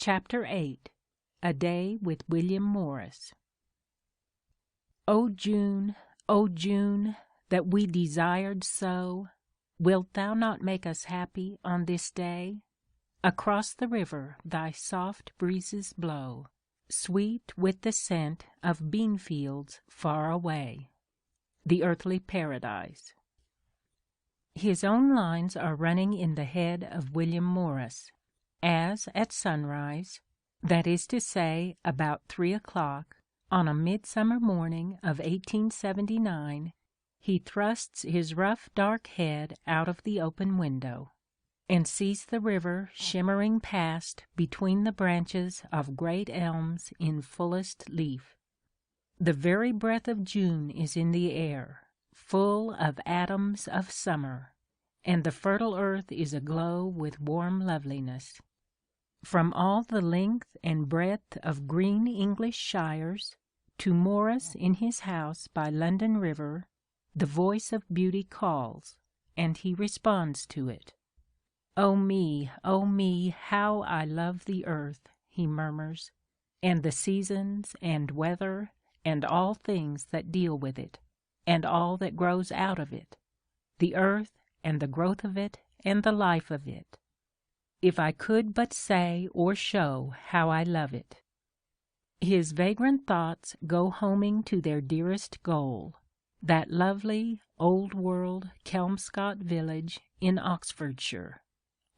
Chapter 8. A Day with William Morris. O June, that we desired so, wilt thou not make us happy on this day? Across the river thy soft breezes blow, sweet with the scent of bean fields far away. The Earthly Paradise. His own lines are running in the head of William Morris, as at sunrise, that is to say about 3 o'clock, on a midsummer morning of 1879, he thrusts his rough dark head out of the open window, and sees the river shimmering past between the branches of great elms in fullest leaf. The very breath of June is in the air, full of atoms of summer, and the fertile earth is aglow with warm loveliness. From all the length and breadth of green English shires, to Morris in his house by London River, the voice of beauty calls, and he responds to it. O me, how I love the earth, he murmurs, and the seasons and weather and all things that deal with it, and all that grows out of it, the earth and the growth of it and the life of it. If I could but say or show how I love it. His vagrant thoughts go homing to their dearest goal, that lovely old-world Kelmscott village in Oxfordshire,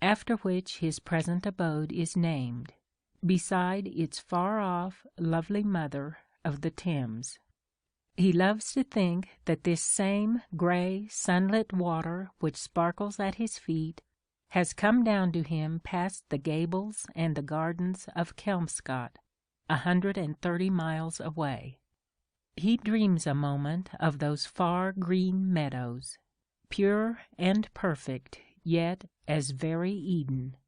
after which his present abode is named, beside its far-off lovely mother of the Thames. He loves to think that this same grey, sunlit water which sparkles at his feet has come down to him past the gables and the gardens of Kelmscott, 130 miles away. He dreams a moment of those far green meadows, pure and perfect, yet as very Eden.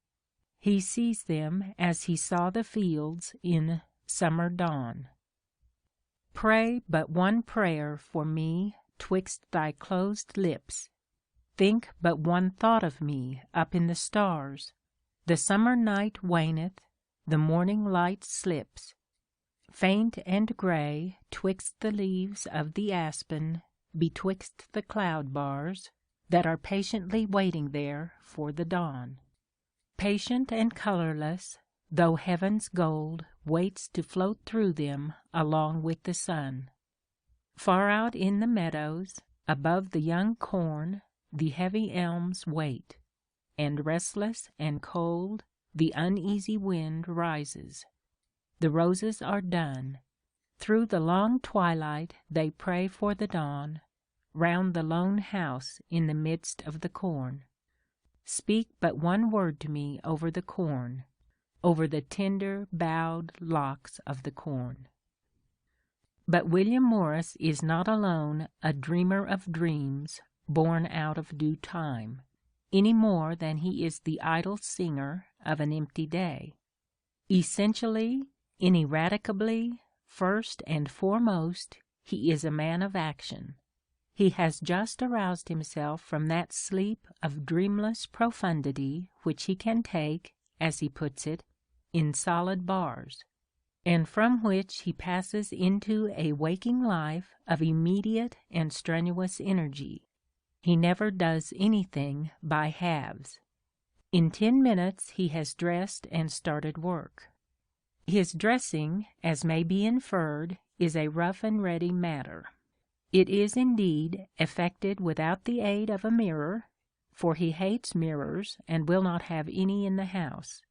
He sees them as he saw the fields in summer dawn. Pray but one prayer for me twixt thy closed lips. Think but one thought of me up in the stars. The summer night waneth, the morning light slips. Faint and grey, twixt the leaves of the aspen, betwixt the cloud bars, that are patiently waiting there for the dawn. Patient and colourless, though heaven's gold waits to float through them along with the sun. Far out in the meadows, above the young corn, the heavy elms wait, and restless and cold the uneasy wind rises. The roses are done. Through the long twilight they pray for the dawn, round the lone house in the midst of the corn. Speak but one word to me over the corn, over the tender bowed locks of the corn. But William Morris is not alone a dreamer of dreams born out of due time, any more than he is the idle singer of an empty day. Essentially, ineradicably, first and foremost, he is a man of action. He has just aroused himself from that sleep of dreamless profundity which he can take, as he puts it, in solid bars, and from which he passes into a waking life of immediate and strenuous energy. He never does anything by halves. In 10 minutes he has dressed and started work. His dressing, as may be inferred, is a rough and ready matter. It is indeed effected without the aid of a mirror, for he hates mirrors and will not have any in the house.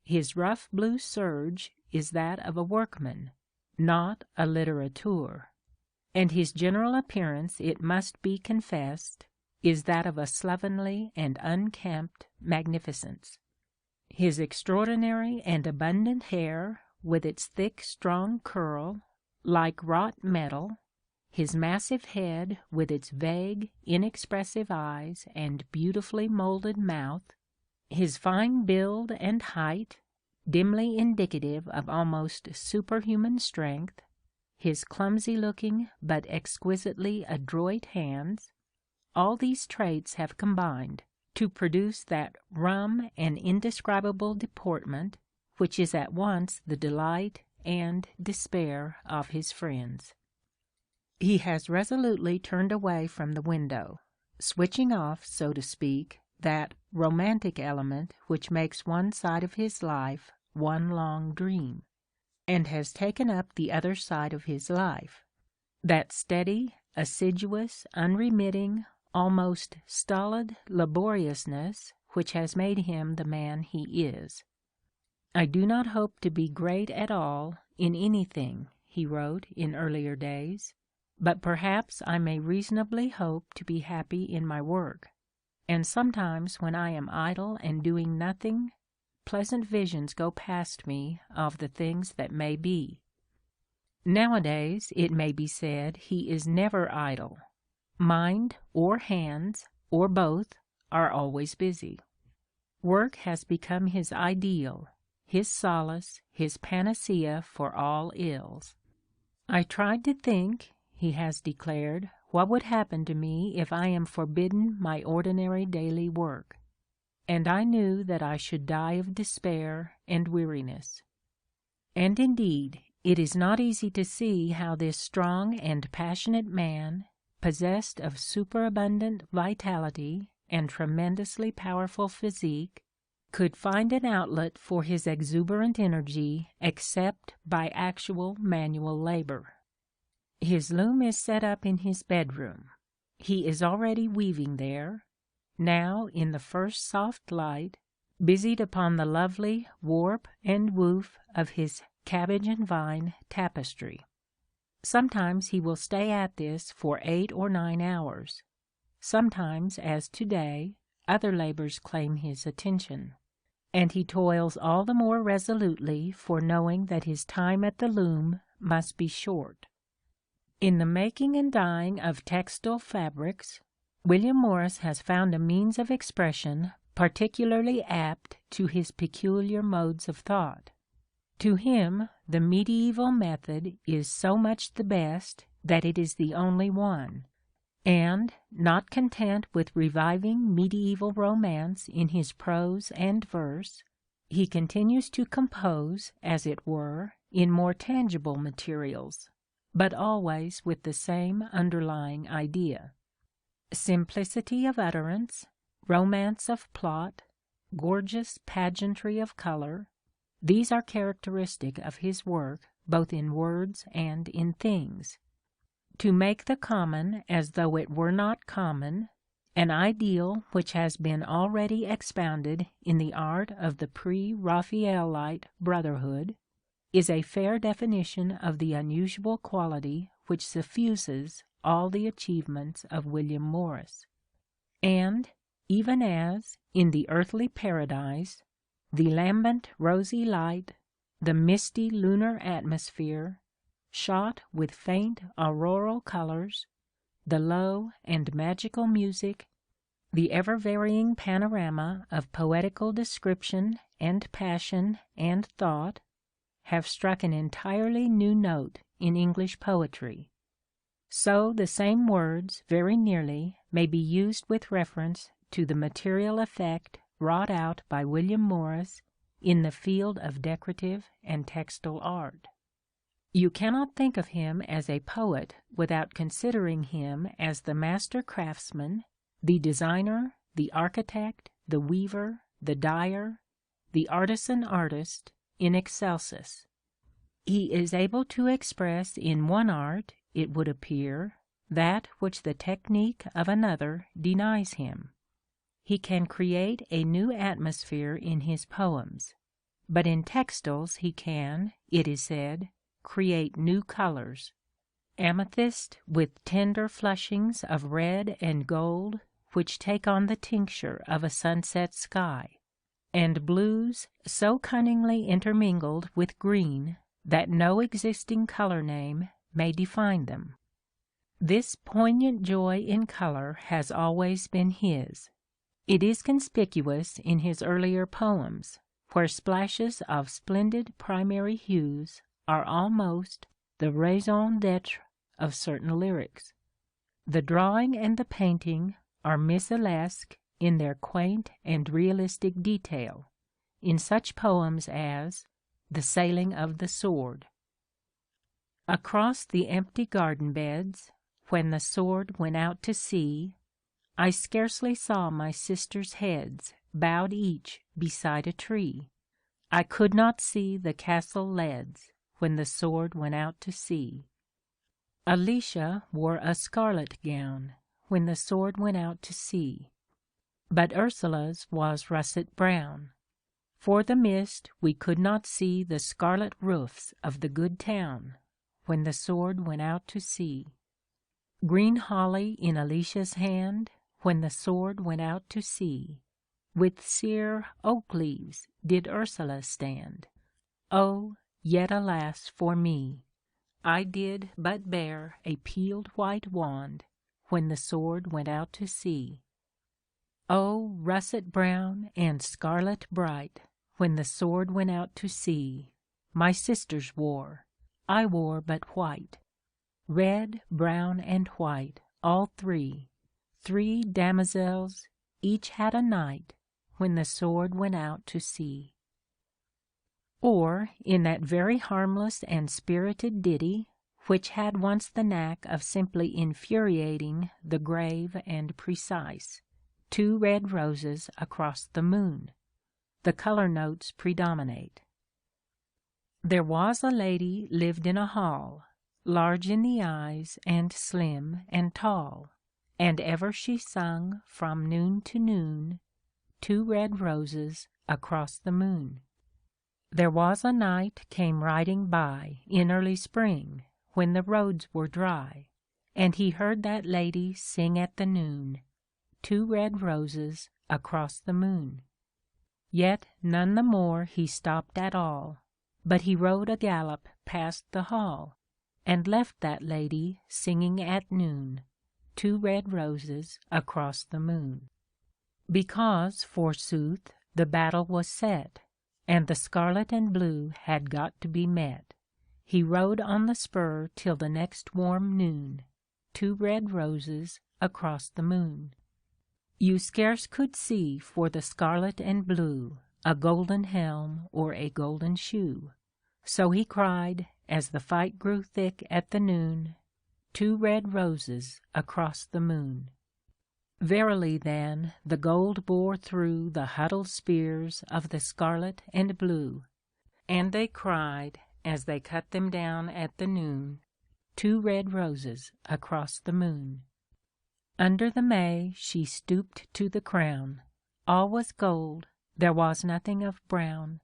His rough blue serge is that of a workman, not a litterateur, and his general appearance, it must be confessed, is that of a slovenly and unkempt magnificence. His extraordinary and abundant hair, with its thick strong curl, like wrought metal, his massive head with its vague, inexpressive eyes and beautifully moulded mouth, his fine build and height, dimly indicative of almost superhuman strength, his clumsy-looking but exquisitely adroit hands, all these traits have combined to produce that rum and indescribable deportment which is at once the delight and despair of his friends. He has resolutely turned away from the window, switching off, so to speak, that romantic element which makes one side of his life one long dream, and has taken up the other side of his life, that steady, assiduous, unremitting, almost stolid laboriousness which has made him the man he is. "I do not hope to be great at all in anything," he wrote in earlier days, "but perhaps I may reasonably hope to be happy in my work, and sometimes when I am idle and doing nothing, pleasant visions go past me of the things that may be." Nowadays, it may be said, he is never idle. Mind or hands, or both, are always busy. Work has become his ideal, his solace, his panacea for all ills. "I tried to think," he has declared, "what would happen to me if I am forbidden my ordinary daily work, and I knew that I should die of despair and weariness." And indeed, it is not easy to see how this strong and passionate man, possessed of superabundant vitality and tremendously powerful physique, could find an outlet for his exuberant energy except by actual manual labor. His loom is set up in his bedroom. He is already weaving there, now in the first soft light, busied upon the lovely warp and woof of his cabbage and vine tapestry. Sometimes he will stay at this for 8 or 9 hours. Sometimes, as today, other labors claim his attention, and he toils all the more resolutely for knowing that his time at the loom must be short. In the making and dyeing of textile fabrics, William Morris has found a means of expression particularly apt to his peculiar modes of thought. To him, the medieval method is so much the best that it is the only one, and, not content with reviving medieval romance in his prose and verse, he continues to compose, as it were, in more tangible materials, but always with the same underlying idea. Simplicity of utterance, romance of plot, gorgeous pageantry of color, these are characteristic of his work both in words and in things. To make the common as though it were not common, an ideal which has been already expounded in the art of the pre-Raphaelite brotherhood, is a fair definition of the unusual quality which suffuses all the achievements of William Morris. And, even as, in the earthly paradise, the lambent rosy light, the misty lunar atmosphere, shot with faint auroral colors, the low and magical music, the ever-varying panorama of poetical description and passion and thought, have struck an entirely new note in English poetry. So the same words, very nearly, may be used with reference to the material effect wrought out by William Morris in the field of decorative and textile art. You cannot think of him as a poet without considering him as the master craftsman, the designer, the architect, the weaver, the dyer, the artisan artist in excelsis. He is able to express in one art, it would appear, that which the technique of another denies him. He can create a new atmosphere in his poems, but in textiles he can, it is said, create new colors. Amethyst with tender flushings of red and gold which take on the tincture of a sunset sky, and blues so cunningly intermingled with green that no existing color name may define them. This poignant joy in color has always been his. It is conspicuous in his earlier poems, where splashes of splendid primary hues are almost the raison d'être of certain lyrics. The drawing and the painting are Missalesque in their quaint and realistic detail, in such poems as the sailing of the sword. Across the empty garden beds, when the sword went out to sea, I scarcely saw my sisters' heads bowed each beside a tree. I could not see the castle leads when the sword went out to sea. Alicia wore a scarlet gown when the sword went out to sea, but Ursula's was russet brown. For the mist we could not see the scarlet roofs of the good town when the sword went out to sea. Green holly in Alicia's hand when the sword went out to sea. With sere oak leaves did Ursula stand. Oh, yet alas for me! I did but bear a peeled white wand when the sword went out to sea. Oh, russet brown and scarlet bright when the sword went out to sea, my sisters wore, I wore but white. Red, brown, and white, all three damosels, each had a knight when the sword went out to sea. Or in that very harmless and spirited ditty, which had once the knack of simply infuriating the grave and precise, two red roses across the moon. The color notes predominate. There was a lady lived in a hall, large in the eyes and slim and tall, and ever she sung from noon to noon, two red roses across the moon. There was a knight came riding by in early spring, when the roads were dry, and he heard that lady sing at the noon, two red roses across the moon. Yet none the more he stopped at all, but he rode a gallop past the hall, and left that lady singing at noon, two red roses across the moon. Because, forsooth, the battle was set, and the scarlet and blue had got to be met, he rode on the spur till the next warm noon, two red roses across the moon. You scarce could see for the scarlet and blue a golden helm or a golden shoe. So he cried, as the fight grew thick at the noon, two red roses across the moon. Verily then the gold bore through the huddled spears of the scarlet and blue, and they cried, as they cut them down at the noon, two red roses across the moon. Under the May she stooped to the crown, all was gold, there was nothing of brown,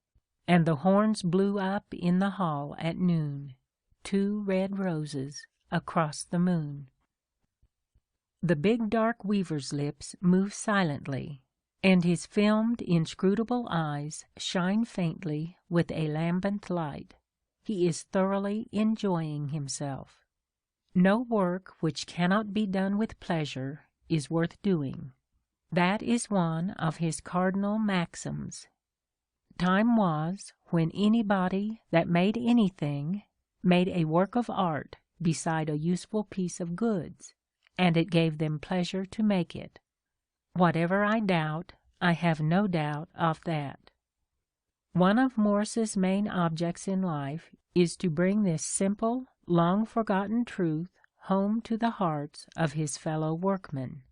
and the horns blew up in the hall at noon, two red roses across the moon. The big dark weaver's lips move silently, and his filmed inscrutable eyes shine faintly with a lambent light. He is thoroughly enjoying himself. No work which cannot be done with pleasure is worth doing. That is one of his cardinal maxims. Time was when anybody that made anything made a work of art beside a useful piece of goods, and it gave them pleasure to make it. Whatever I doubt, I have no doubt of that. One of Morris's main objects in life is to bring this simple, long-forgotten truth home to the hearts of his fellow workmen,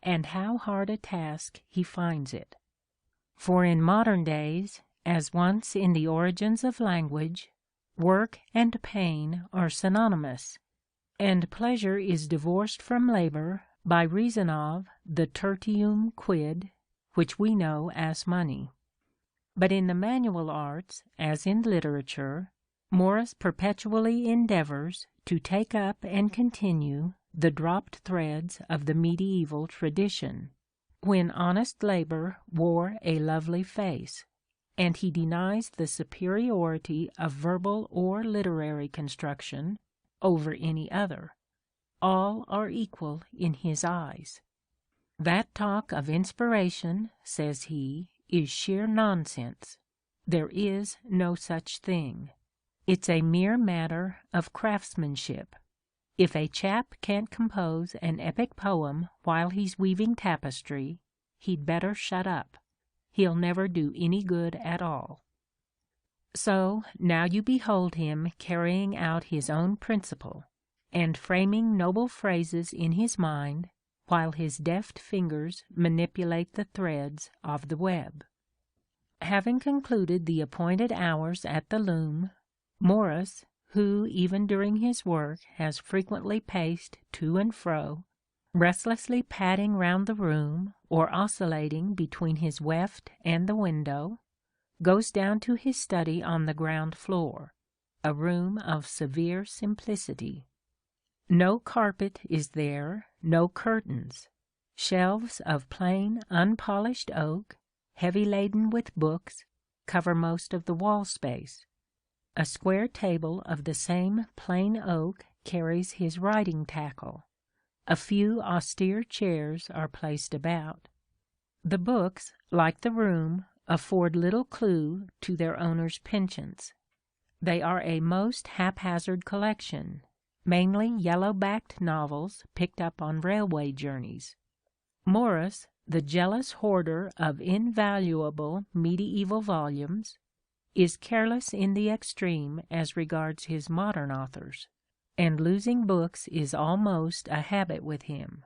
and how hard a task he finds it. For in modern days, as once in the origins of language, work and pain are synonymous, and pleasure is divorced from labor by reason of the tertium quid, which we know as money. But in the manual arts, as in literature, Morris perpetually endeavors to take up and continue the dropped threads of the medieval tradition, when honest labor wore a lovely face, and he denies the superiority of verbal or literary construction over any other. All are equal in his eyes. That talk of inspiration, says he, is sheer nonsense. There is no such thing. It's a mere matter of craftsmanship. If a chap can't compose an epic poem while he's weaving tapestry, he'd better shut up. He'll never do any good at all. So now you behold him carrying out his own principle, and framing noble phrases in his mind, while his deft fingers manipulate the threads of the web. Having concluded the appointed hours at the loom, Morris, who even during his work has frequently paced to and fro, restlessly padding round the room or oscillating between his weft and the window, goes down to his study on the ground floor, a room of severe simplicity. No carpet is there, no curtains. Shelves of plain, unpolished oak, heavy laden with books, cover most of the wall space. A square table of the same plain oak carries his writing tackle. A few austere chairs are placed about. The books, like the room, afford little clue to their owner's penchants. They are a most haphazard collection, mainly yellow-backed novels picked up on railway journeys. Morris, the jealous hoarder of invaluable mediaeval volumes, is careless in the extreme as regards his modern authors, and losing books is almost a habit with him.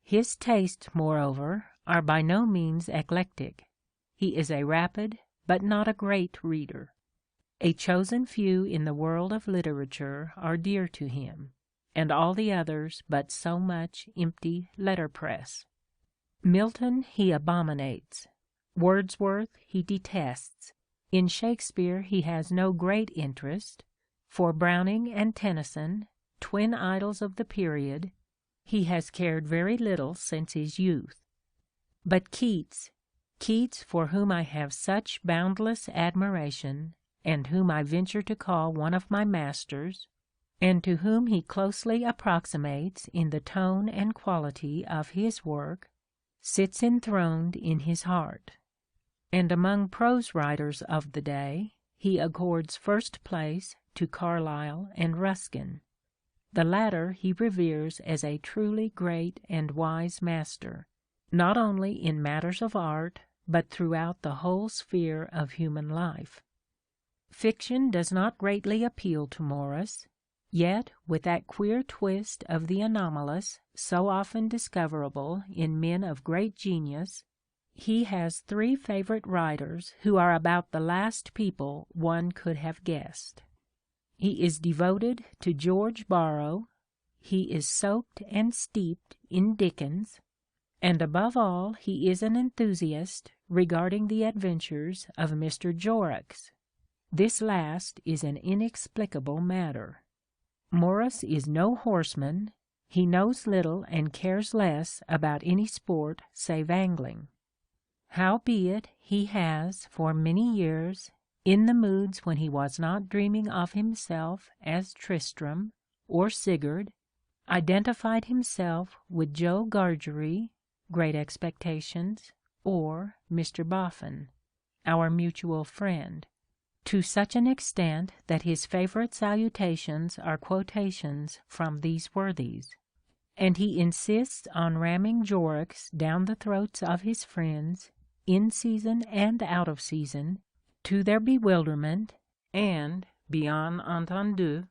His tastes, moreover, are by no means eclectic. He is a rapid, but not a great reader. A chosen few in the world of literature are dear to him, and all the others but so much empty letterpress. Milton he abominates. Wordsworth he detests. In Shakespeare he has no great interest. For Browning and Tennyson, twin idols of the period, he has cared very little since his youth. But Keats, for whom I have such boundless admiration, and whom I venture to call one of my masters, and to whom he closely approximates in the tone and quality of his work, sits enthroned in his heart. And among prose writers of the day, he accords first place to Carlyle and Ruskin. The latter he reveres as a truly great and wise master, not only in matters of art, but throughout the whole sphere of human life. Fiction does not greatly appeal to Morris, yet with that queer twist of the anomalous so often discoverable in men of great genius, he has three favorite writers who are about the last people one could have guessed. He is devoted to George Borrow, he is soaked and steeped in Dickens, and above all he is an enthusiast regarding the adventures of Mr. Jorrocks. This last is an inexplicable matter. Morris is no horseman, he knows little and cares less about any sport save angling. Howbeit he has for many years, in the moods when he was not dreaming of himself as Tristram or Sigurd, identified himself with Joe Gargery, Great Expectations, or Mr. Boffin, Our Mutual Friend, to such an extent that his favorite salutations are quotations from these worthies, and he insists on ramming Jorrocks down the throats of his friends, in season and out of season, to their bewilderment, and, bien entendu,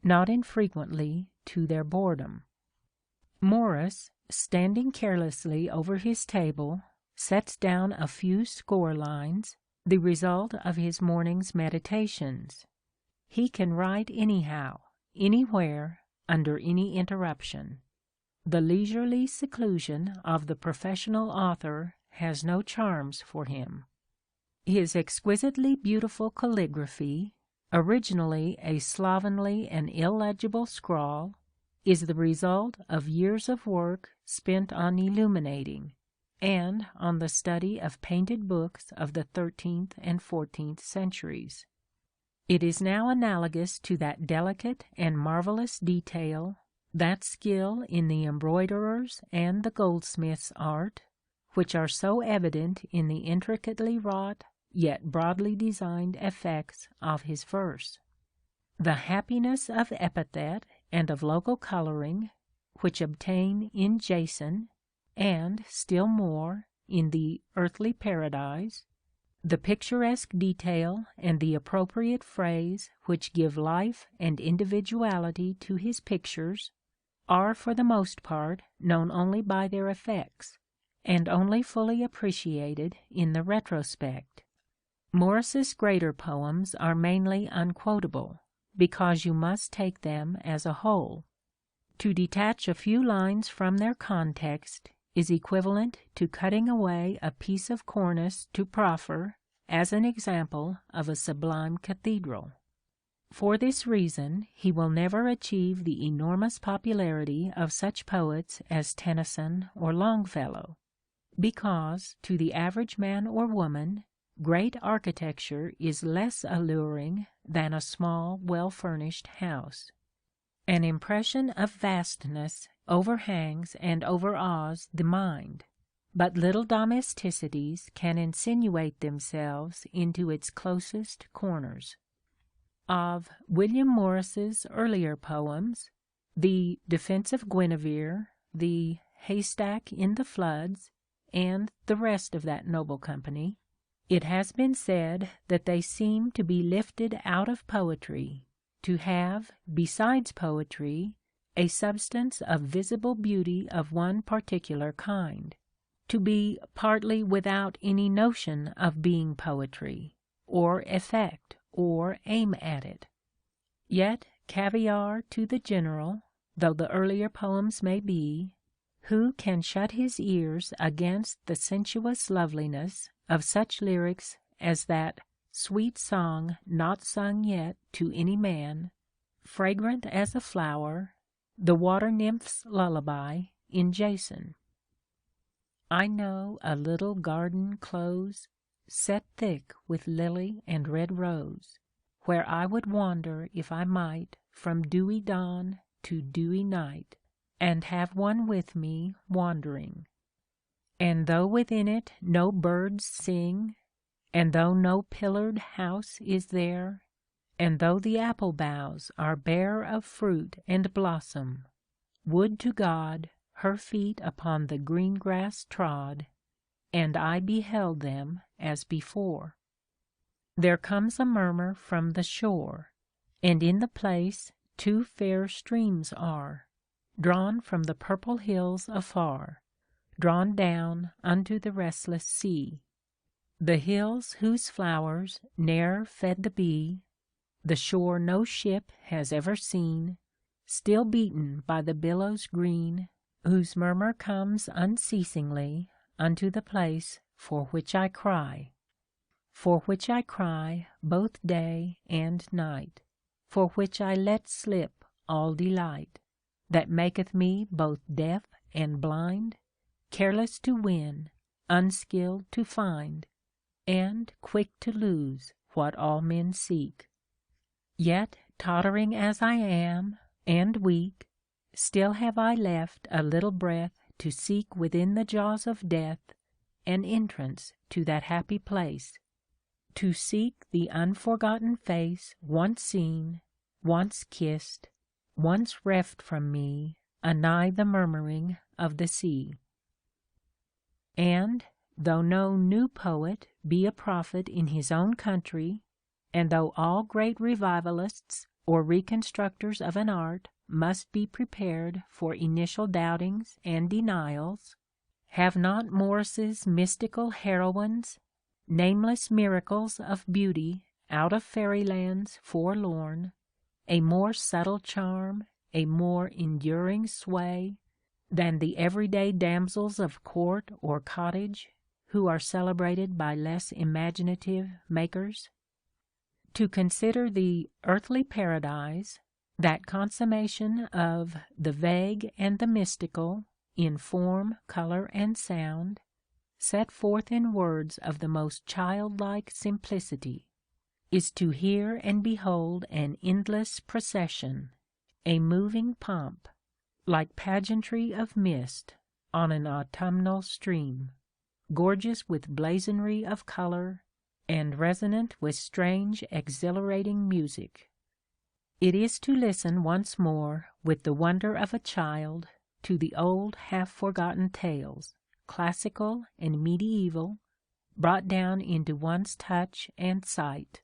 not infrequently to their boredom. Morris, standing carelessly over his table, sets down a few score lines, the result of his morning's meditations. He can write anyhow, anywhere, under any interruption. The leisurely seclusion of the professional author has no charms for him. His exquisitely beautiful calligraphy, originally a slovenly and illegible scrawl, is the result of years of work spent on illuminating, and on the study of painted books of the 13th and 14th centuries. It is now analogous to that delicate and marvelous detail, that skill in the embroiderer's and the goldsmith's art, which are so evident in the intricately wrought yet broadly designed effects of his verse. The happiness of epithet and of local coloring, which obtain in Jason, and, still more, in the Earthly Paradise, The picturesque detail and the appropriate phrase which give life and individuality to his pictures are for the most part known only by their effects, and only fully appreciated in the retrospect. Morris's greater poems are mainly unquotable, because you must take them as a whole. To detach a few lines from their context is equivalent to cutting away a piece of cornice to proffer as an example of a sublime cathedral. For this reason he will never achieve the enormous popularity of such poets as Tennyson or Longfellow, because to the average man or woman great architecture is less alluring than a small, well-furnished house. An impression of vastness overhangs and overawes the mind, but little domesticities can insinuate themselves into its closest corners. Of William Morris's earlier poems, the Defence of Guinevere, the Haystack in the Floods, and the rest of that noble company, it has been said that they seem to be lifted out of poetry, to have, besides poetry, a substance of visible beauty of one particular kind, to be partly without any notion of being poetry, or effect, or aim at it. Yet caviar to the general, though the earlier poems may be, who can shut his ears against the sensuous loveliness of such lyrics as that sweet song not sung yet to any man, fragrant as a flower, the water nymph's lullaby in Jason? I know a little garden close, set thick with lily and red rose, where I would wander if I might from dewy dawn to dewy night, and have one with me wandering. And though within it no birds sing, and though no pillared house is there, and though the apple boughs are bare of fruit and blossom, would to God her feet upon the green grass trod, and I beheld them as before. There comes a murmur from the shore, and in the place two fair streams are, drawn from the purple hills afar, drawn down unto the restless sea. The hills whose flowers ne'er fed the bee, the shore no ship has ever seen, still beaten by the billows green, whose murmur comes unceasingly unto the place for which I cry both day and night, for which I let slip all delight, that maketh me both deaf and blind, careless to win, unskilled to find, and quick to lose what all men seek. Yet tottering as I am, and weak, still have I left a little breath to seek within the jaws of death an entrance to that happy place, to seek the unforgotten face once seen, once kissed, once reft from me anigh the murmuring of the sea. And though no new poet be a prophet in his own country, and though all great revivalists or reconstructors of an art must be prepared for initial doubtings and denials, have not Morris's mystical heroines, nameless miracles of beauty out of fairylands forlorn, a more subtle charm, a more enduring sway, than the everyday damsels of court or cottage, who are celebrated by less imaginative makers? To consider the earthly paradise, that consummation of the vague and the mystical in form, color, and sound, set forth in words of the most childlike simplicity, is to hear and behold an endless procession, a moving pomp, like pageantry of mist on an autumnal stream, gorgeous with blazonry of color, and resonant with strange exhilarating music. It is to listen once more with the wonder of a child to the old half-forgotten tales, classical and medieval, brought down into one's touch and sight.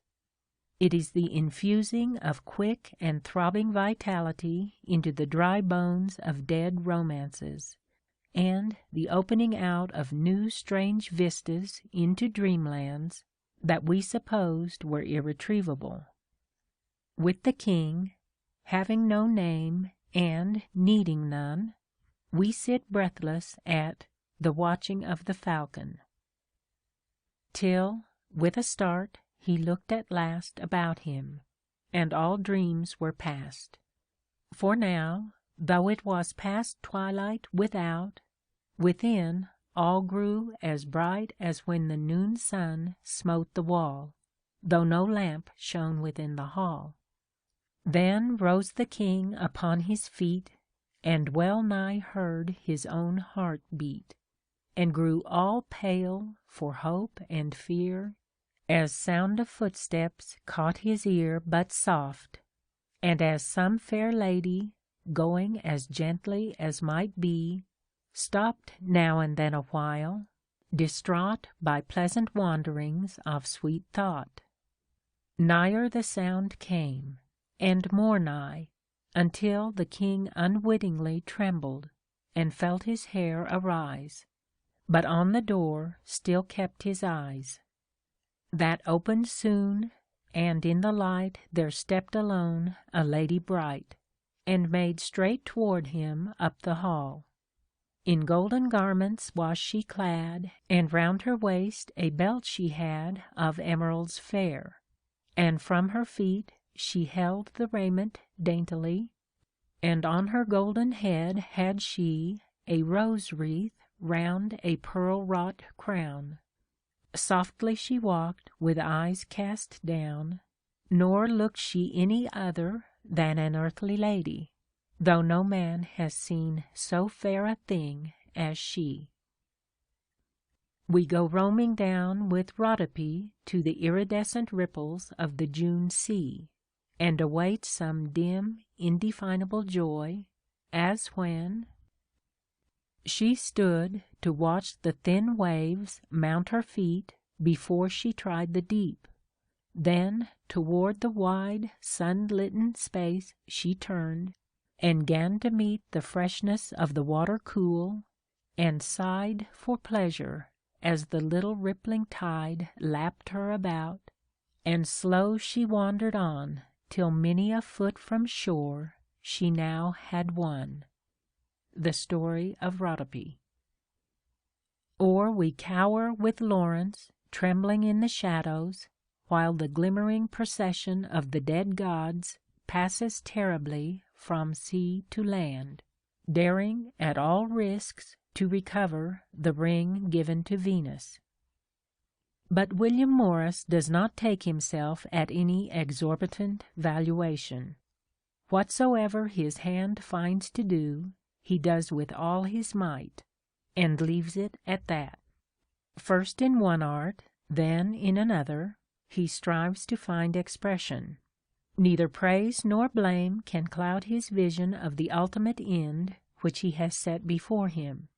It is the infusing of quick and throbbing vitality into the dry bones of dead romances, and the opening out of new strange vistas into dreamlands that we supposed were irretrievable. With the king, having no name and needing none, we sit breathless at the watching of the falcon, till, with a start, he looked at last about him, and all dreams were past. For now, though it was past twilight without, within all grew as bright as when the noon sun smote the wall, though no lamp shone within the hall. Then rose the king upon his feet, and well nigh heard his own heart beat, and grew all pale for hope and fear, as sound of footsteps caught his ear but soft, and as some fair lady, going as gently as might be, stopped now and then a while, distraught by pleasant wanderings of sweet thought. Nigher the sound came, and more nigh, until the king unwittingly trembled, and felt his hair arise, but on the door still kept his eyes. That opened soon, and in the light there stepped alone a lady bright, and made straight toward him up the hall. In golden garments was she clad, and round her waist a belt she had of emeralds fair, and from her feet she held the raiment daintily, and on her golden head had she a rose wreath round a pearl-wrought crown. Softly she walked with eyes cast down, nor looked she any other than an earthly lady, though no man has seen so fair a thing as she. We go roaming down with Rhodope to the iridescent ripples of the June sea, and await some dim, indefinable joy, as when she stood to watch the thin waves mount her feet before she tried the deep. Then toward the wide, sun-litten space she turned, and 'gan to meet the freshness of the water cool, and sighed for pleasure as the little rippling tide lapped her about, and slow she wandered on till many a foot from shore she now had won. The story of Rhodope. Or we cower with Lawrence, trembling in the shadows, while the glimmering procession of the dead gods passes terribly from sea to land, daring at all risks to recover the ring given to Venus. But William Morris does not take himself at any exorbitant valuation. Whatsoever his hand finds to do, he does with all his might, and leaves it at that. First in one art, then in another, he strives to find expression. Neither praise nor blame can cloud his vision of the ultimate end which he has set before him.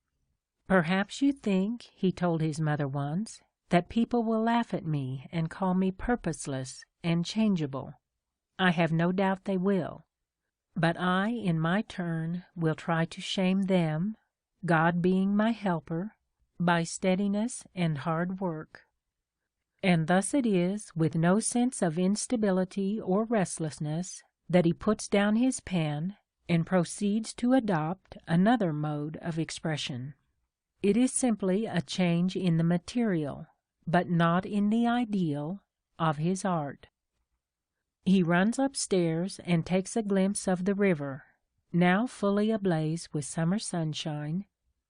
"Perhaps you think," he told his mother once, "that people will laugh at me and call me purposeless and changeable. I have no doubt they will. But I in my turn will try to shame them, God being my helper, by steadiness and hard work." And thus it is with no sense of instability or restlessness that he puts down his pen and proceeds to adopt another mode of expression. It is simply a change in the material, but not in the ideal, of his art. He runs upstairs and takes a glimpse of the river, now fully ablaze with summer sunshine,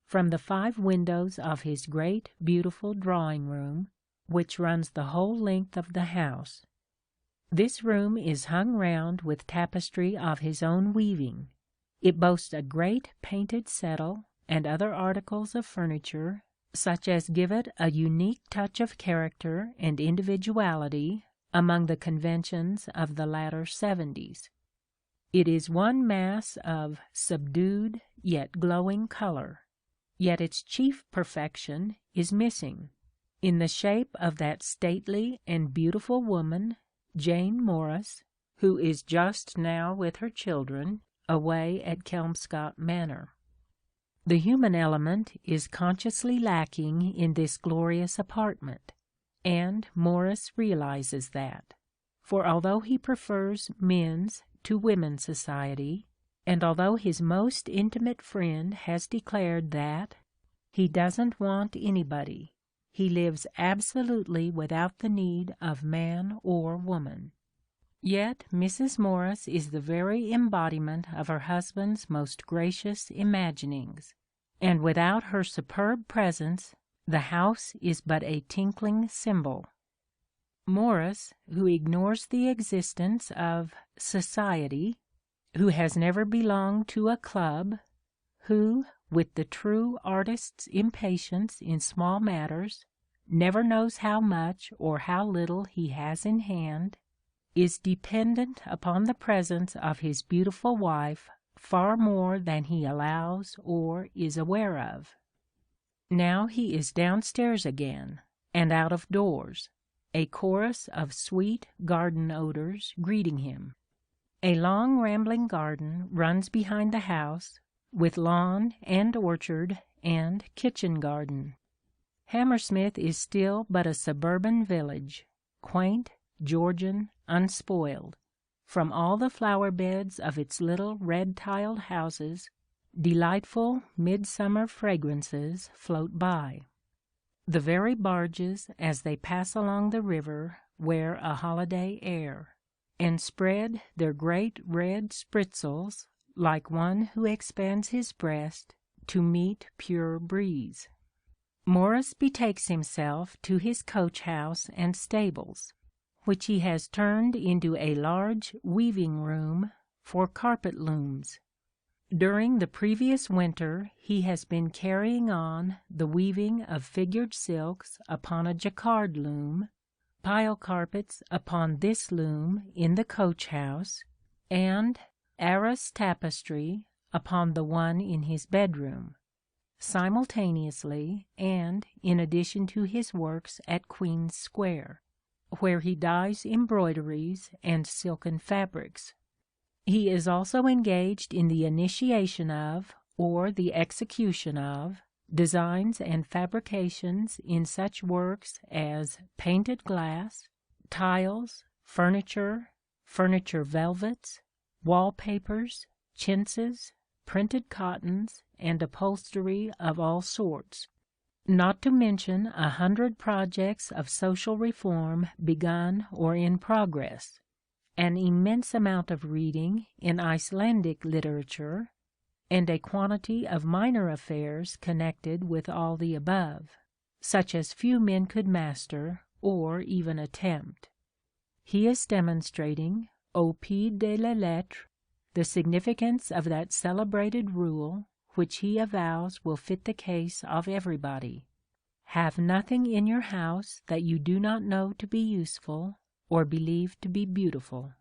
from the 5 windows of his great, beautiful drawing-room, which runs the whole length of the house. This room is hung round with tapestry of his own weaving. It boasts a great painted settle and other articles of furniture, such as give it a unique touch of character and individuality among the conventions of the latter 70s. It is one mass of subdued yet glowing color, yet its chief perfection is missing. in the shape of that stately and beautiful woman, Jane Morris, who is just now with her children away at Kelmscott Manor. The human element is consciously lacking in this glorious apartment, and Morris realizes that. For although he prefers men's to women's society, and although his most intimate friend has declared that he doesn't want anybody, he lives absolutely without the need of man or woman. Yet Mrs. Morris is the very embodiment of her husband's most gracious imaginings, and without her superb presence the house is but a tinkling cymbal. Morris, who ignores the existence of society, who has never belonged to a club, who, with the true artist's impatience in small matters, never knows how much or how little he has in hand, is dependent upon the presence of his beautiful wife far more than he allows or is aware of. Now he is downstairs again, and out of doors, a chorus of sweet garden odors greeting him. A long rambling garden runs behind the house, with lawn and orchard and kitchen garden. Hammersmith is still but a suburban village, quaint, Georgian, unspoiled. From all the flower beds of its little red-tiled houses, delightful midsummer fragrances float by. The very barges, as they pass along the river, wear a holiday air, and spread their great red spritzels like one who expands his breast to meet pure breeze. Morris betakes himself to his coach-house and stables, which he has turned into a large weaving room for carpet looms. During the previous winter he has been carrying on the weaving of figured silks upon a jacquard loom, pile carpets upon this loom in the coach-house, and arras tapestry upon the one in his bedroom, simultaneously and in addition to his works at Queen's Square, where he dyes embroideries and silken fabrics. He is also engaged in the initiation of, or the execution of, designs and fabrications in such works as painted glass, tiles, furniture, furniture velvets, wallpapers, chintzes, printed cottons, and upholstery of all sorts, not to mention 100 projects of social reform begun or in progress, an immense amount of reading in Icelandic literature, and a quantity of minor affairs connected with all the above, such as few men could master or even attempt. He is demonstrating, au pied de la lettre, the significance of that celebrated rule which he avows will fit the case of everybody: have nothing in your house that you do not know to be useful or believe to be beautiful.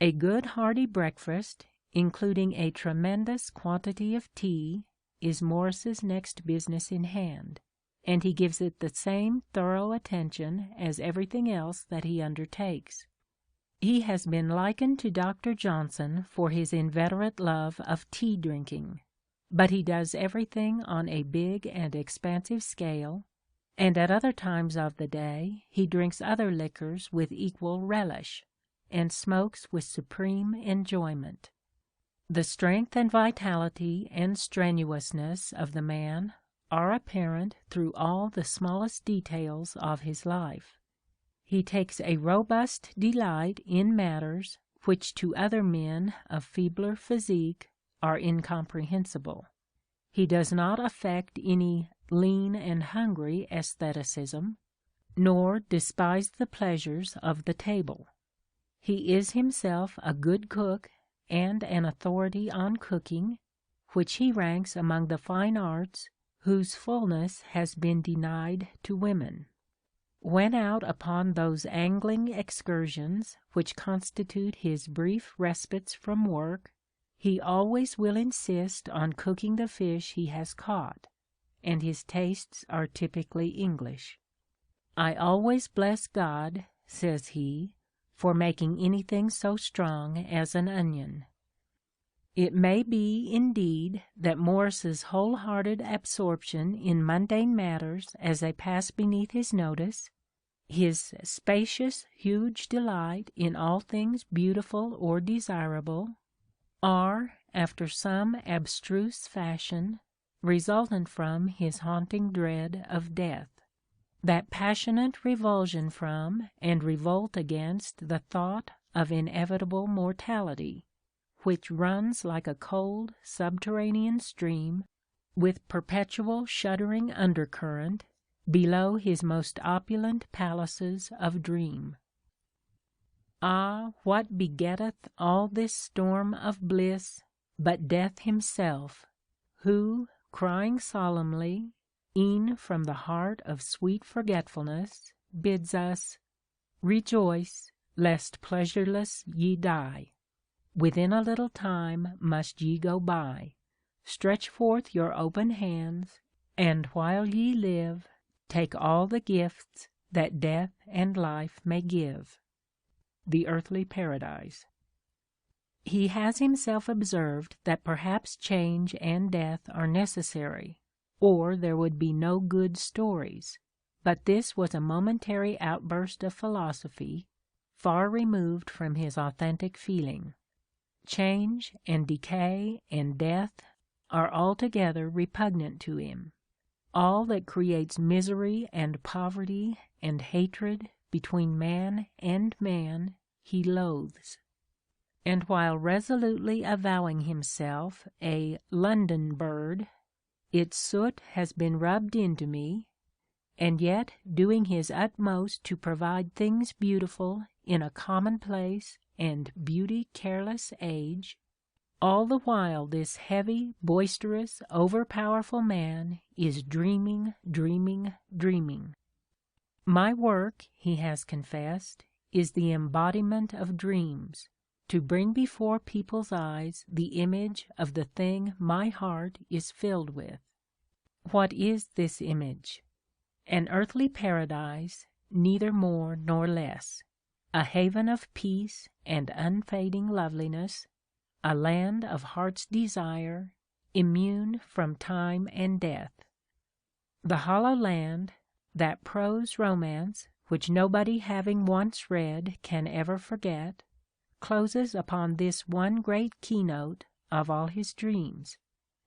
A good hearty breakfast, including a tremendous quantity of tea, is Morris's next business in hand, and he gives it the same thorough attention as everything else that he undertakes. He has been likened to Dr. Johnson for his inveterate love of tea drinking, but he does everything on a big and expansive scale, and at other times of the day he drinks other liquors with equal relish, and smokes with supreme enjoyment. The strength and vitality and strenuousness of the man are apparent through all the smallest details of his life. He takes a robust delight in matters which to other men of feebler physique are incomprehensible. He does not affect any lean and hungry aestheticism, nor despise the pleasures of the table. He is himself a good cook and an authority on cooking, which he ranks among the fine arts whose fullness has been denied to women. When out upon those angling excursions which constitute his brief respites from work, he always will insist on cooking the fish he has caught, and his tastes are typically English. I always bless God, says he, for making anything so strong as an onion. It may be, indeed, that Morris's whole-hearted absorption in mundane matters as they pass beneath his notice, his spacious, huge delight in all things beautiful or desirable, are, after some abstruse fashion, resultant from his haunting dread of death, that passionate revulsion from and revolt against the thought of inevitable mortality, which runs like a cold subterranean stream, with perpetual shuddering undercurrent, below his most opulent palaces of dream. Ah, what begetteth all this storm of bliss but Death himself, who, crying solemnly, e'en from the heart of sweet forgetfulness, bids us, Rejoice, lest pleasureless ye die. Within a little time must ye go by. Stretch forth your open hands, and while ye live, take all the gifts that death and life may give. The Earthly Paradise. He has himself observed that perhaps change and death are necessary, or there would be no good stories, but this was a momentary outburst of philosophy, far removed from his authentic feeling. Change and decay and death are altogether repugnant to him. All that creates misery and poverty and hatred between man and man he loathes. And while resolutely avowing himself a London bird, its soot has been rubbed into me, and yet doing his utmost to provide things beautiful in a commonplace and beauty-careless age, all the while this heavy, boisterous, overpowerful man is dreaming, dreaming, dreaming. My work, he has confessed, is the embodiment of dreams, to bring before people's eyes the image of the thing my heart is filled with. What is this image? An earthly paradise, neither more nor less, a haven of peace and unfading loveliness, a land of heart's desire, immune from time and death. The Hollow Land, that prose romance which nobody having once read can ever forget, closes upon this one great keynote of all his dreams,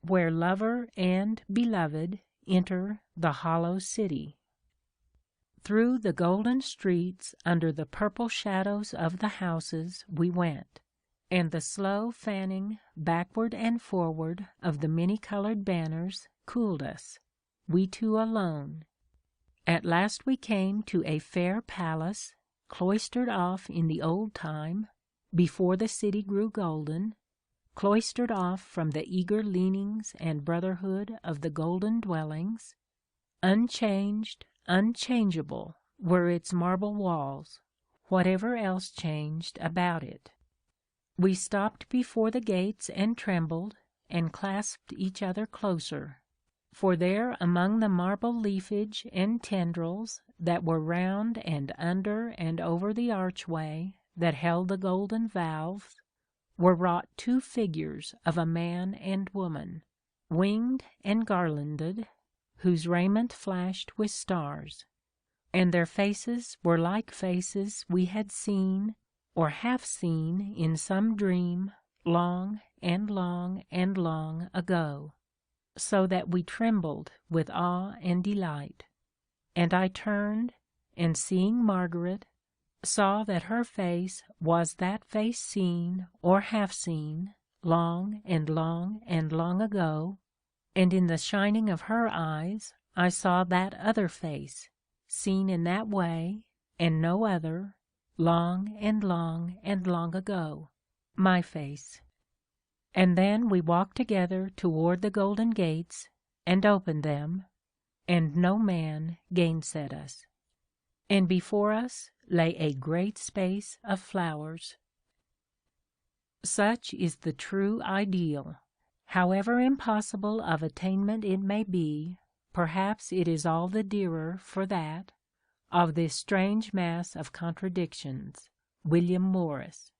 where lover and beloved enter the hollow city. Through the golden streets under the purple shadows of the houses we went, and the slow fanning backward and forward of the many-colored banners cooled us, we two alone. At last we came to a fair palace, cloistered off in the old time, before the city grew golden, cloistered off from the eager leanings and brotherhood of the golden dwellings. Unchanged, unchangeable were its marble walls, whatever else changed about it. We stopped before the gates and trembled, and clasped each other closer, for there among the marble leafage and tendrils that were round and under and over the archway that held the golden valves, were wrought two figures of a man and woman, winged and garlanded, whose raiment flashed with stars, and their faces were like faces we had seen or half seen in some dream long and long and long ago, so that we trembled with awe and delight. And I turned, and seeing Margaret, saw that her face was that face seen or half seen long and long and long ago, and in the shining of her eyes I saw that other face, seen in that way and no other, long and long and long ago, my face. And then we walked together toward the golden gates, and opened them, and no man gainsaid us. And before us lay a great space of flowers. Such is the true ideal. However impossible of attainment it may be, perhaps it is all the dearer for that, of this strange mass of contradictions, William Morris,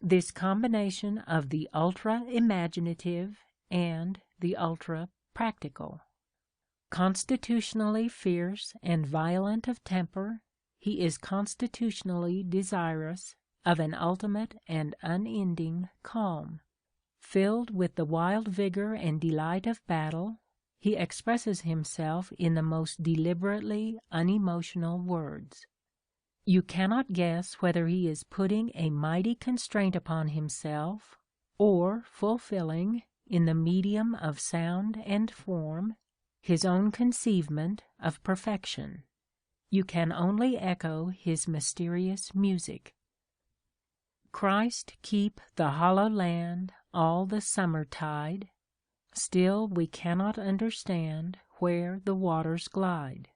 this combination of the ultra-imaginative and the ultra-practical. Constitutionally fierce and violent of temper, he is constitutionally desirous of an ultimate and unending calm. Filled with the wild vigor and delight of battle, he expresses himself in the most deliberately unemotional words. You cannot guess whether he is putting a mighty constraint upon himself, or fulfilling, in the medium of sound and form, his own conceivement of perfection. You can only echo his mysterious music. Christ keep the hollow land all the summer tide, still we cannot understand where the waters glide,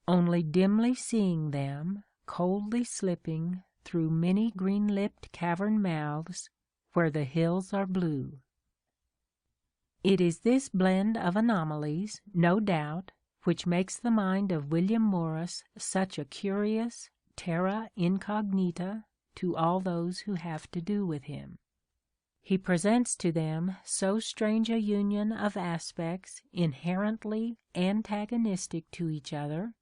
only dimly seeing them, coldly slipping through many green-lipped cavern mouths where the hills are blue. It is this blend of anomalies, no doubt, which makes the mind of William Morris such a curious terra incognita to all those who have to do with him. He presents to them so strange a union of aspects inherently antagonistic to each other,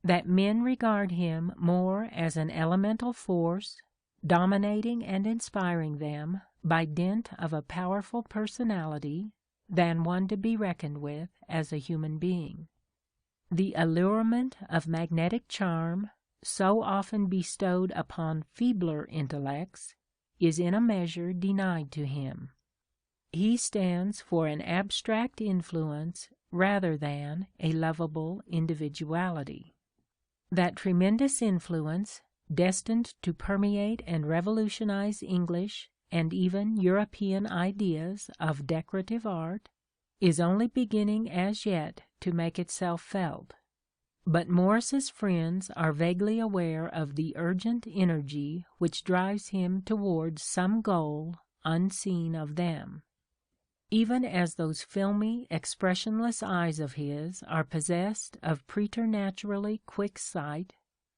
that men regard him more as an elemental force, dominating and inspiring them by dint of a powerful personality, than one to be reckoned with as a human being. The allurement of magnetic charm, so often bestowed upon feebler intellects, is in a measure denied to him. He stands for an abstract influence rather than a lovable individuality. That tremendous influence, destined to permeate and revolutionize English and even European ideas of decorative art, is only beginning as yet to make itself felt. But Morris's friends are vaguely aware of the urgent energy which drives him towards some goal unseen of them. Even as those filmy, expressionless eyes of his are possessed of preternaturally quick sight,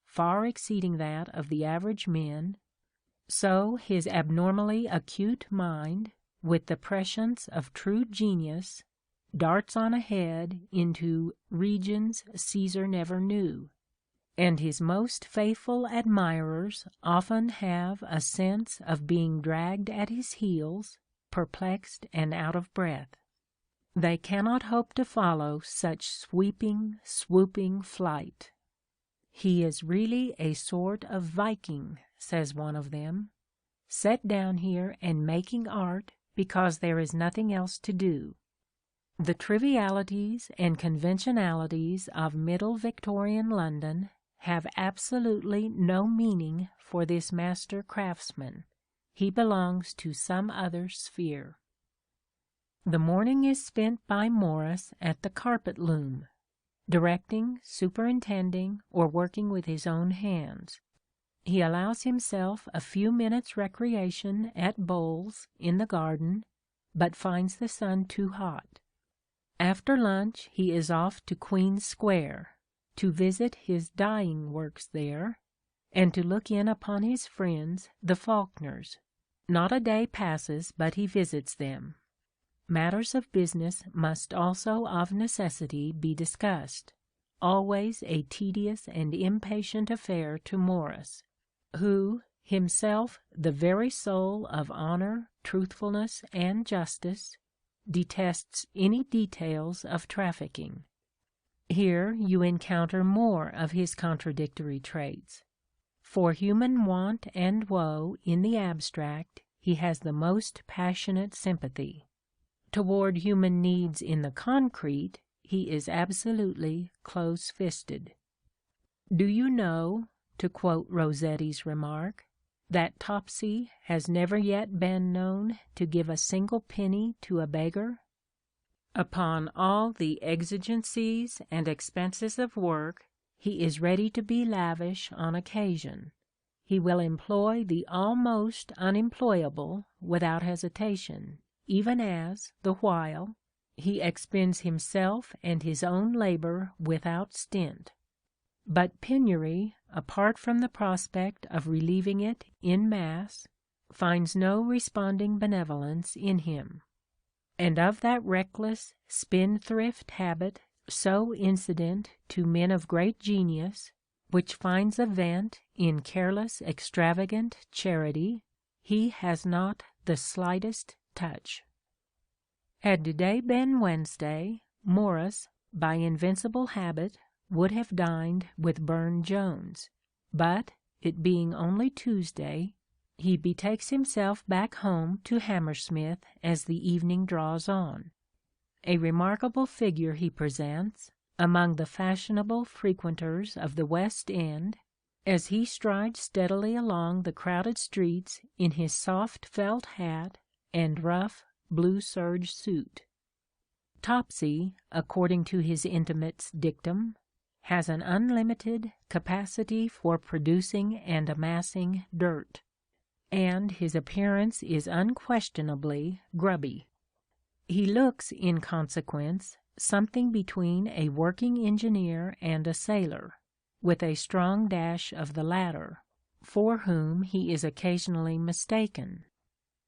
far exceeding that of the average men, so his abnormally acute mind, with the prescience of true genius, darts on ahead into regions Caesar never knew, and his most faithful admirers often have a sense of being dragged at his heels, perplexed and out of breath. They cannot hope to follow such sweeping, swooping flight. He is really a sort of Viking, says one of them, set down here and making art because there is nothing else to do. The trivialities and conventionalities of middle Victorian London have absolutely no meaning for this master craftsman. He belongs to some other sphere. The morning is spent by Morris at the carpet loom, directing, superintending, or working with his own hands. He allows himself a few minutes' recreation at bowls in the garden, but finds the sun too hot. After lunch he is off to Queen's Square, to visit his dyeing works there, and to look in upon his friends the Faulkners. Not a day passes but he visits them. Matters of business must also of necessity be discussed, always a tedious and impatient affair to Morris, who, himself the very soul of honor, truthfulness, and justice, detests any details of trafficking. Here you encounter more of his contradictory traits. For human want and woe in the abstract he has the most passionate sympathy. Toward human needs in the concrete he is absolutely close-fisted. Do you know, to quote Rossetti's remark, that Topsy has never yet been known to give a single penny to a beggar? Upon all the exigencies and expenses of work he is ready to be lavish on occasion. He will employ the almost unemployable without hesitation, even as, the while, he expends himself and his own labor without stint. But penury, apart from the prospect of relieving it in mass, finds no responding benevolence in him. And of that reckless spendthrift habit so incident to men of great genius, which finds a vent in careless extravagant charity, he has not the slightest touch. Had today been Wednesday, Morris, by invincible habit, would have dined with Burne-Jones, but, it being only Tuesday, he betakes himself back home to Hammersmith as the evening draws on. A remarkable figure he presents among the fashionable frequenters of the West End, as he strides steadily along the crowded streets in his soft felt hat and rough blue serge suit. Topsy, according to his intimates' dictum, has an unlimited capacity for producing and amassing dirt, and his appearance is unquestionably grubby. He looks, in consequence, something between a working engineer and a sailor, with a strong dash of the latter, for whom he is occasionally mistaken,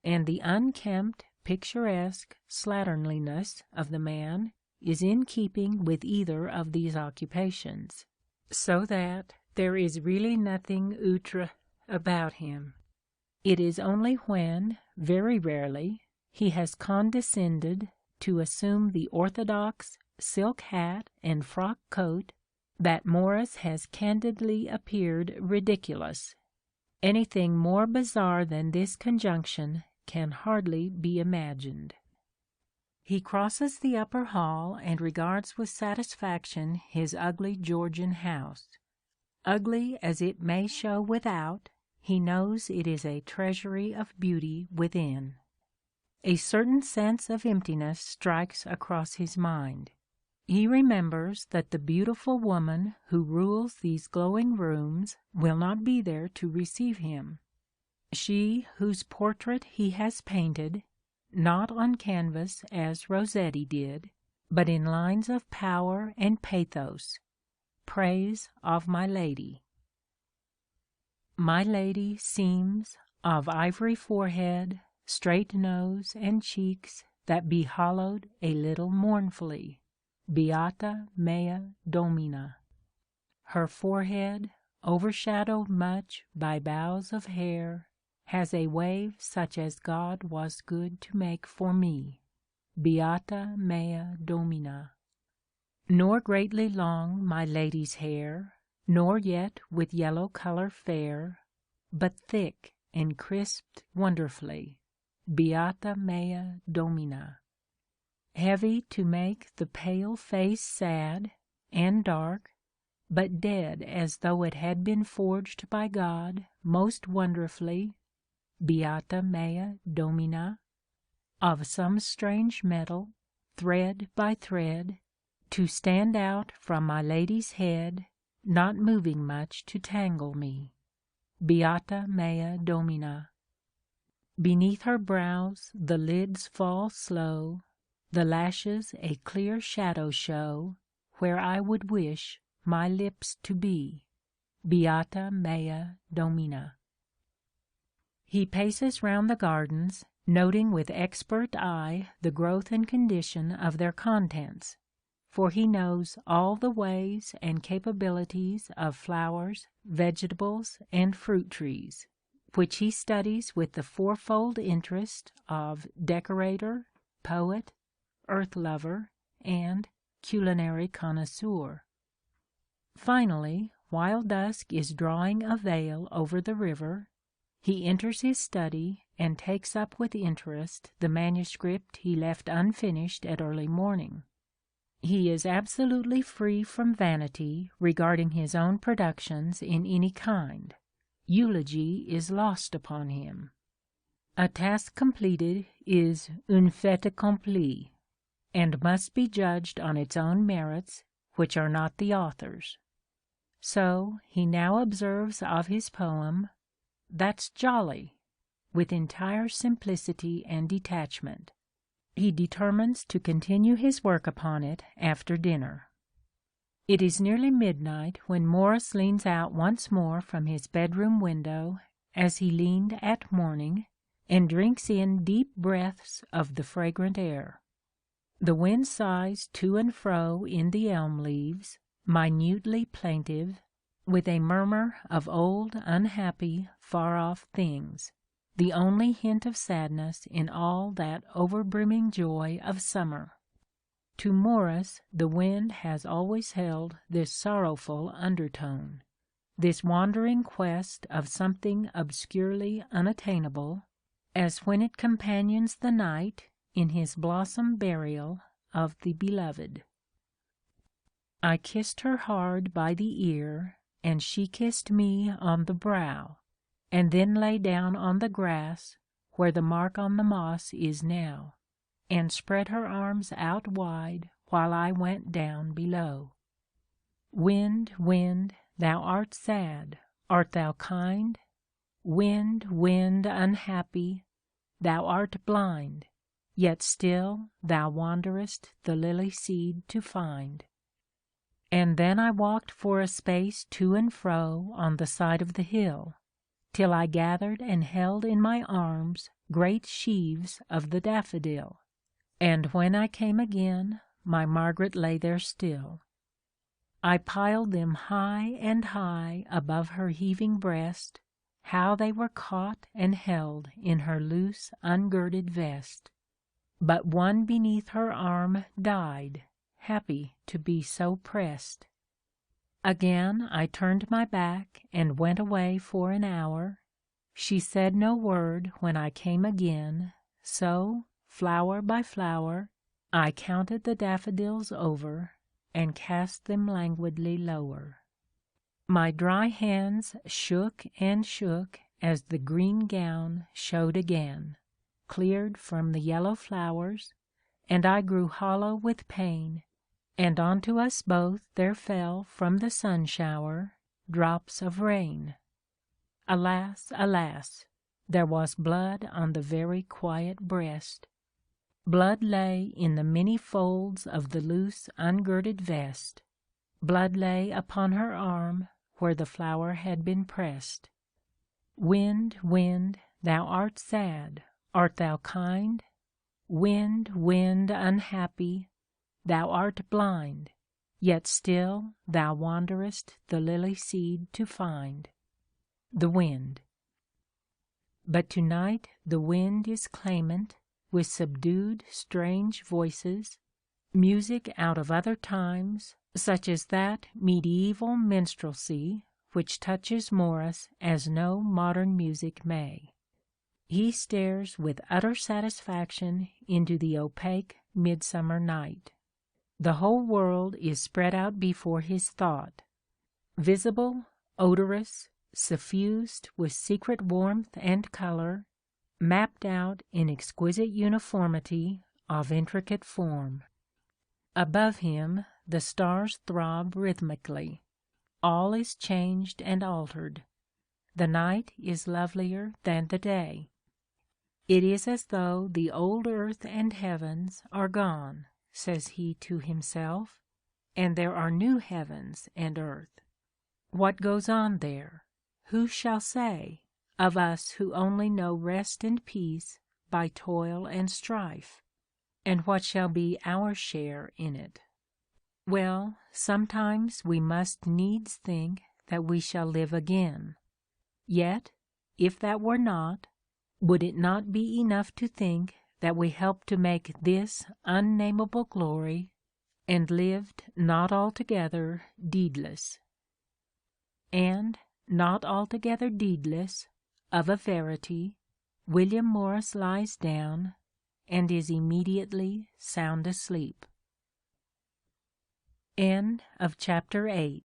and the unkempt, picturesque slatternliness of the man is in keeping with either of these occupations, so that there is really nothing outre about him. It is only when, very rarely, he has condescended to assume the orthodox silk hat and frock coat that Morris has candidly appeared ridiculous. Anything more bizarre than this conjunction can hardly be imagined. He crosses the upper hall and regards with satisfaction his ugly Georgian house. Ugly as it may show without, he knows it is a treasury of beauty within. A certain sense of emptiness strikes across his mind. He remembers that the beautiful woman who rules these glowing rooms will not be there to receive him. She whose portrait he has painted, not on canvas as Rossetti did, but in lines of power and pathos, praise of my lady. My lady seems of ivory forehead, straight nose, and cheeks that be hollowed a little mournfully, beata mea domina. Her forehead, overshadowed much by boughs of hair, has a wave such as God was good to make for me, beata mea domina. Nor greatly long my lady's hair, nor yet with yellow colour fair, but thick and crisped wonderfully, beata mea domina. Heavy to make the pale face sad, and dark, but dead as though it had been forged by God most wonderfully, beata mea domina, of some strange metal, thread by thread, to stand out from my lady's head, not moving much to tangle me, beata mea domina. Beneath her brows the lids fall slow, the lashes a clear shadow show, where I would wish my lips to be, beata mea domina. He paces round the gardens, noting with expert eye the growth and condition of their contents, for he knows all the ways and capabilities of flowers, vegetables, and fruit trees, which he studies with the fourfold interest of decorator, poet, earth-lover, and culinary connoisseur. Finally, while dusk is drawing a veil over the river, he enters his study and takes up with interest the manuscript he left unfinished at early morning. He is absolutely free from vanity regarding his own productions in any kind. Eulogy is lost upon him. A task completed is un fait accompli, and must be judged on its own merits, which are not the author's. So he now observes of his poem, "That's jolly," with entire simplicity and detachment. He determines to continue his work upon it after dinner. It is nearly midnight when Morris leans out once more from his bedroom window, as he leaned at morning, and drinks in deep breaths of the fragrant air. The wind sighs to and fro in the elm leaves, minutely plaintive, with a murmur of old, unhappy, far-off things, the only hint of sadness in all that overbrimming joy of summer. To Morris the wind has always held this sorrowful undertone, this wandering quest of something obscurely unattainable, as when it companions the night in his blossom burial of the beloved. I kissed her hard by the ear, and she kissed me on the brow, and then lay down on the grass, where the mark on the moss is now, and spread her arms out wide while I went down below. Wind, wind, thou art sad, art thou kind? Wind, wind unhappy, thou art blind, yet still thou wanderest the lily seed to find. And then I walked for a space to and fro on the side of the hill, till I gathered and held in my arms great sheaves of the daffodil, and when I came again, my Margaret lay there still. I piled them high and high above her heaving breast, how they were caught and held in her loose ungirded vest. But one beneath her arm died, happy to be so pressed. Again I turned my back and went away for an hour. She said no word when I came again, so, flower by flower, I counted the daffodils over, and cast them languidly lower. My dry hands shook and shook as the green gown showed again, cleared from the yellow flowers, and I grew hollow with pain, and onto us both there fell from the sun-shower drops of rain. Alas, alas, there was blood on the very quiet breast. Blood lay in the many folds of the loose ungirded vest. Blood lay upon her arm where the flower had been pressed. Wind, wind, thou art sad, art thou kind? Wind, wind unhappy, thou art blind, yet still thou wanderest the lily seed to find. The wind. But tonight the wind is clamant, with subdued strange voices, music out of other times, such as that medieval minstrelsy which touches Morris as no modern music may. He stares with utter satisfaction into the opaque midsummer night. The whole world is spread out before his thought, visible, odorous, suffused with secret warmth and color, mapped out in exquisite uniformity of intricate form. Above him the stars throb rhythmically. All is changed and altered. The night is lovelier than the day. It is as though the old earth and heavens are gone, says he to himself, and there are new heavens and earth. What goes on there? Who shall say, of us who only know rest and peace by toil and strife? And what shall be our share in it? Well, sometimes we must needs think that we shall live again. Yet, if that were not, would it not be enough to think that we helped to make this unnameable glory, and lived not altogether deedless? And, not altogether deedless, of a verity, William Morris lies down, and is immediately sound asleep. End of chapter 8.